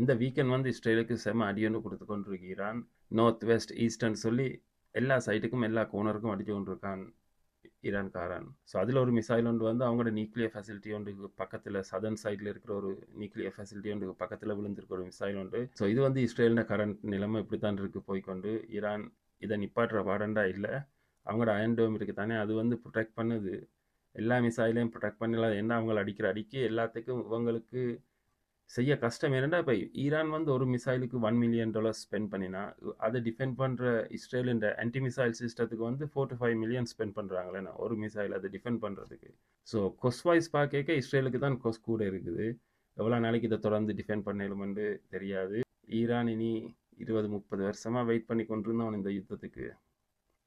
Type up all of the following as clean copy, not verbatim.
இந்த வீக்கெண்ட் வந்து இஸ்ரேலுக்கு செம அடியொன்று கொடுத்து கொண்டிருக்கு ஈரான். நார்த் வெஸ்ட் ஈஸ்டர்ன் சொல்லி எல்லா சைட்டுக்கும் எல்லா கோனருக்கும் அடிச்சு கொண்டிருக்கான் ஈரான்காரன். ஸோ அதில் ஒரு மிசைல் ஒன்று வந்து அவங்களோட நியூக்ளியர் ஃபெசிலிட்டி ஒன்றுக்கு பக்கத்தில் சதர்ன் சைடில் இருக்கிற ஒரு நியூக்ளியர் ஃபெசிலிட்டி ஒன்றுக்கு பக்கத்தில் விழுந்திருக்க ஒரு மிசைல் ஒன்று. ஸோ இது வந்து இஸ்ரேலின கரண்ட் நிலைமை இப்படி தான் இருக்குது போய்கொண்டு. ஈரான் இதை நிப்பாட்டுற பாடண்டா இல்லை. அவங்களோட அயன் டோம் இருக்குது தானே, அது வந்து ப்ரொடெக்ட் பண்ணுது. எல்லா மிசைலையும் ப்ரொடெக்ட் பண்ணல. என்ன அவங்களை அடிக்கிற அடிக்கு எல்லாத்துக்கும் இவங்களுக்கு செய்ய கஷ்டம். ஏன்னா இப்போ ஈரான் வந்து ஒரு மிசைலுக்கு $1 மில்லியன் ஸ்பெண்ட் பண்ணினா, அதை டிஃபெண்ட் பண்ணுற இஸ்ரேல் இந்த ஆன்டி மிசைல் சிஸ்டத்துக்கு வந்து 4 to 5 மில்லியன் ஸ்பெண்ட் பண்ணுறாங்களே ஒரு மிசைல் அதை டிஃபெண்ட் பண்ணுறதுக்கு. ஸோ கொஸ் வைஸ் பார்க்க இஸ்ரேலுக்கு தான் கொஸ் கூட இருக்குது. எவ்வளோ நாளைக்கு இதை தொடர்ந்து டிஃபெண்ட் பண்ணலுமென்று தெரியாது. ஈரான் இனி 20-30 வருஷமாக வெயிட் பண்ணி கொண்டிருந்தவன் இந்த யுத்தத்துக்கு.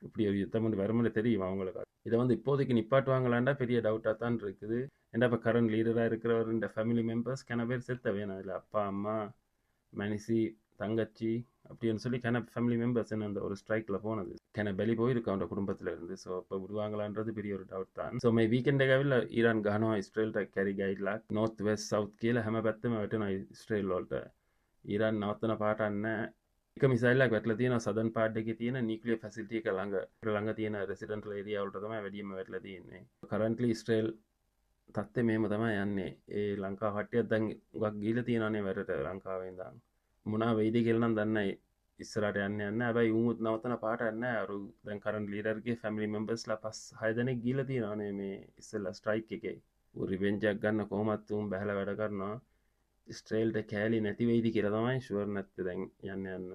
இப்படி ஒரு யுத்தம் வந்து வரும்னு தெரியும் அவங்களுக்கு. இதை வந்து இப்போதைக்கு நிப்பாட்டுவாங்களாண்டா பெரிய டவுட்டாக தான் இருக்குது. ஏன்னா இப்போ கரண்ட் லீடராக இருக்கிறவர் இந்த ஃபேமிலி மெம்பர்ஸ் கன பேர் செத்த வேணும். அதில் அப்பா அம்மா மனைசி தங்கச்சி அப்படின்னு சொல்லி கன ஃபேமிலி மெம்பர்ஸ் என்ன அந்த ஒரு ஸ்ட்ரைக்கில் போனது கன வெளி போயிருக்கு அவனோட குடும்பத்தில் இருந்து. ஸோ இப்போ விடுவாங்களான்றது பெரிய ஒரு டவுட் தான். ஸோ மை வீக்கெண்டேகாவில் ඊරාන් ගහනවා ඉස්රේල්ට කැරි ගයිඩ්ලක් නෝර්ත් වෙස්ට් සවුත් කියලා හැම පැත්තෙම වැටෙනවා ඉස්රේල් වලට. ඊරාන් නවත්තන පාටක් නැහැ. එක මිසයිල්ලක් වැටලා තියෙනවා සදර්න් පාර්ට් එකේ තියෙන නියුක්ලියර් ෆැසිලිටි එක ළඟ තියෙන රෙසිඩන්ටල් ඒරියා වලට තමයි වැඩියෙන්ම වැටලා තියෙන්නේ. කරන්ට්ලි ඉස්රේල් තත්ත්වය මෙහෙම තමයි යන්නේ. ඒ ලංකාව කට්ටියක් දැන් ගොඩක් ගිහිල්ලා තියෙනවානේ වැඩට ලංකාවේ ඉඳන්. මොනවා වෙයිද කියලා නම් දන්නේ නැහැ. ඉස්සරහට යන්න හැබැයි උමුත් නවතන පාටක් නැහැ. අර දැන් කරන්ට් ලීඩර්ගේ ෆැමිලි මෙම්බර්ස්ලා 5-6 දෙනෙක් ගිහිල්ලා තියෙනවානේ මේ ඉස්සෙල්ලා ස්ට්‍රයික් එකේ. ඌ රිවෙන්ජ් එකක් ගන්න කොහොමත් උන් බහැලා වැඩ කරනවා. ඉස්රේල්ට කෑලි නැති වෙයිද කියලා තමයි ෂුවර් නැත්තේ දැන් යන්න.